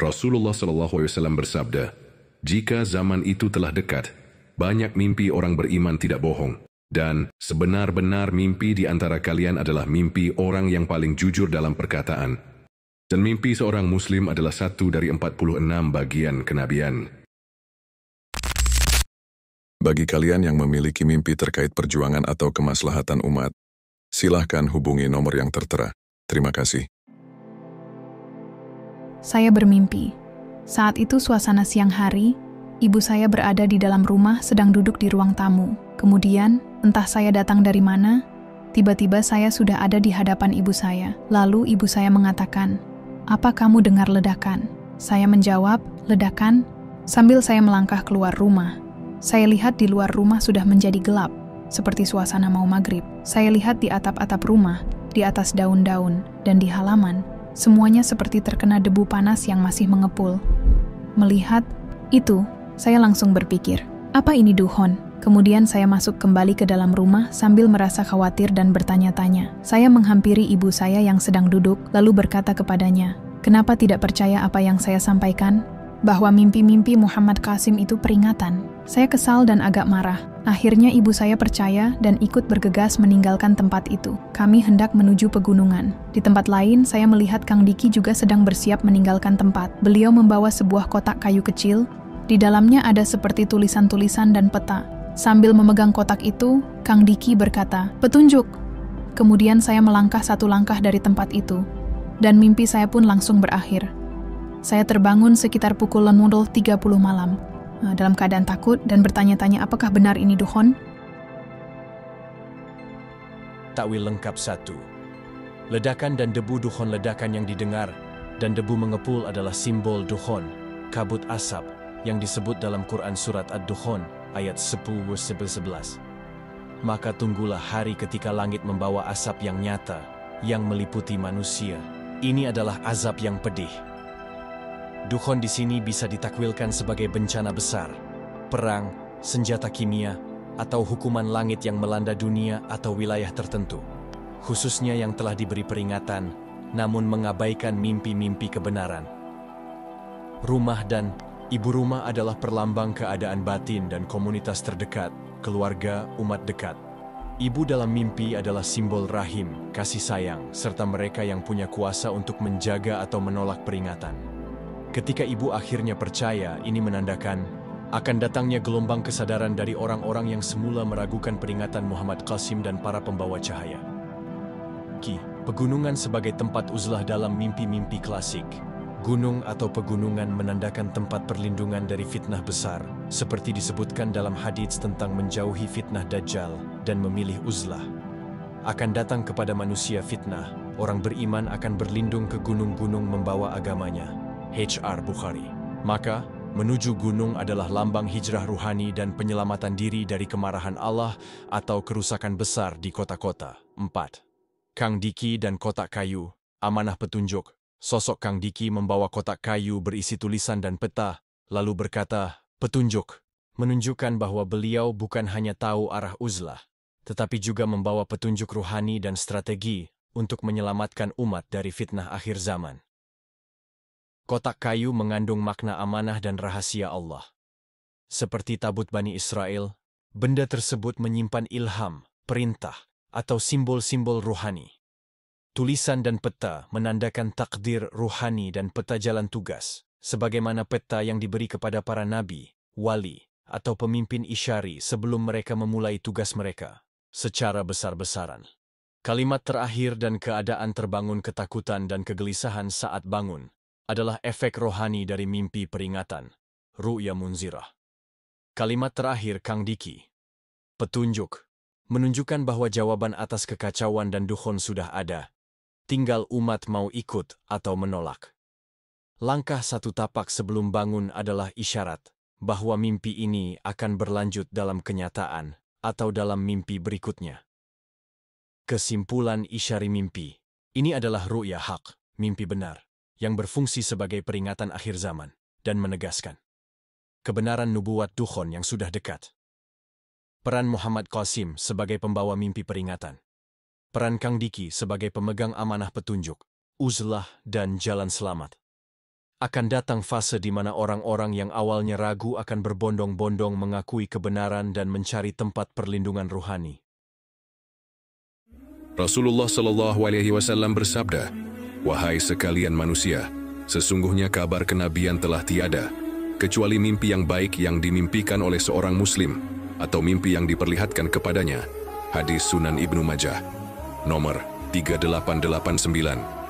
Rasulullah SAW bersabda, "Jika zaman itu telah dekat, banyak mimpi orang beriman tidak bohong, dan sebenar-benar mimpi di antara kalian adalah mimpi orang yang paling jujur dalam perkataan. Dan mimpi seorang muslim adalah satu dari 46 bagian kenabian." Bagi kalian yang memiliki mimpi terkait perjuangan atau kemaslahatan umat, silahkan hubungi nomor yang tertera. Terima kasih. Saya bermimpi. Saat itu suasana siang hari, ibu saya berada di dalam rumah sedang duduk di ruang tamu. Kemudian, entah saya datang dari mana, tiba-tiba saya sudah ada di hadapan ibu saya. Lalu ibu saya mengatakan, "Apa kamu dengar ledakan?" Saya menjawab, "Ledakan?" Sambil saya melangkah keluar rumah. Saya lihat di luar rumah sudah menjadi gelap, seperti suasana mau maghrib. Saya lihat di atap-atap rumah, di atas daun-daun, dan di halaman, semuanya seperti terkena debu panas yang masih mengepul. Melihat itu, saya langsung berpikir, apa ini duhon? Kemudian saya masuk kembali ke dalam rumah sambil merasa khawatir dan bertanya-tanya. Saya menghampiri ibu saya yang sedang duduk, lalu berkata kepadanya, "Kenapa tidak percaya apa yang saya sampaikan? Bahwa mimpi-mimpi Muhammad Qasim itu peringatan." Saya kesal dan agak marah. Akhirnya ibu saya percaya dan ikut bergegas meninggalkan tempat itu. Kami hendak menuju pegunungan. Di tempat lain, saya melihat Kang Diki juga sedang bersiap meninggalkan tempat. Beliau membawa sebuah kotak kayu kecil. Di dalamnya ada seperti tulisan-tulisan dan peta. Sambil memegang kotak itu, Kang Diki berkata, "Petunjuk." Kemudian saya melangkah satu langkah dari tempat itu. Dan mimpi saya pun langsung berakhir. Saya terbangun sekitar pukul 00.30 malam. Dalam keadaan takut dan bertanya-tanya apakah benar ini duhon? Takwil lengkap 1. Ledakan dan debu duhon. Ledakan yang didengar dan debu mengepul adalah simbol duhon, kabut asap, yang disebut dalam Quran Surat Ad-Duhon, ayat 10-11. Maka tunggulah hari ketika langit membawa asap yang nyata, yang meliputi manusia. Ini adalah azab yang pedih. Duhon di sini bisa ditakwilkan sebagai bencana besar, perang, senjata kimia, atau hukuman langit yang melanda dunia atau wilayah tertentu, khususnya yang telah diberi peringatan, namun mengabaikan mimpi-mimpi kebenaran. Rumah dan ibu rumah adalah perlambang keadaan batin dan komunitas terdekat, keluarga, umat dekat. Ibu dalam mimpi adalah simbol rahim, kasih sayang, serta mereka yang punya kuasa untuk menjaga atau menolak peringatan. Ketika ibu akhirnya percaya, ini menandakan akan datangnya gelombang kesadaran dari orang-orang yang semula meragukan peringatan Muhammad Qasim dan para pembawa cahaya. Pegunungan sebagai tempat uzlah dalam mimpi-mimpi klasik. Gunung atau pegunungan menandakan tempat perlindungan dari fitnah besar, seperti disebutkan dalam hadits tentang menjauhi fitnah Dajjal dan memilih uzlah. Akan datang kepada manusia fitnah, orang beriman akan berlindung ke gunung-gunung membawa agamanya. H.R. Bukhari. Maka, menuju gunung adalah lambang hijrah ruhani dan penyelamatan diri dari kemarahan Allah atau kerusakan besar di kota-kota. 4. Kang Diki dan kotak kayu, amanah petunjuk. Sosok Kang Diki membawa kotak kayu berisi tulisan dan peta, lalu berkata, "Petunjuk," menunjukkan bahwa beliau bukan hanya tahu arah uzlah, tetapi juga membawa petunjuk ruhani dan strategi untuk menyelamatkan umat dari fitnah akhir zaman. Kotak kayu mengandung makna amanah dan rahasia Allah. Seperti tabut Bani Israel, benda tersebut menyimpan ilham, perintah, atau simbol-simbol ruhani. Tulisan dan peta menandakan takdir ruhani dan peta jalan tugas, sebagaimana peta yang diberi kepada para nabi, wali, atau pemimpin isyari sebelum mereka memulai tugas mereka, secara besar-besaran. Kalimat terakhir dan keadaan terbangun ketakutan dan kegelisahan saat bangun adalah efek rohani dari mimpi peringatan, ru'ya munzirah. Kalimat terakhir Kang Diki, petunjuk, menunjukkan bahwa jawaban atas kekacauan dan duhon sudah ada, tinggal umat mau ikut atau menolak. Langkah satu tapak sebelum bangun adalah isyarat bahwa mimpi ini akan berlanjut dalam kenyataan atau dalam mimpi berikutnya. Kesimpulan isyari mimpi, ini adalah ru'ya haq, mimpi benar, yang berfungsi sebagai peringatan akhir zaman, dan menegaskan kebenaran nubuat duhon yang sudah dekat. Peran Muhammad Qasim sebagai pembawa mimpi peringatan. Peran Kang Diki sebagai pemegang amanah petunjuk, uzlah dan jalan selamat. Akan datang fase di mana orang-orang yang awalnya ragu akan berbondong-bondong mengakui kebenaran dan mencari tempat perlindungan ruhani. Rasulullah SAW bersabda, "Wahai sekalian manusia, sesungguhnya kabar kenabian telah tiada, kecuali mimpi yang baik yang dimimpikan oleh seorang muslim, atau mimpi yang diperlihatkan kepadanya." Hadis Sunan Ibnu Majah, nomor 3889.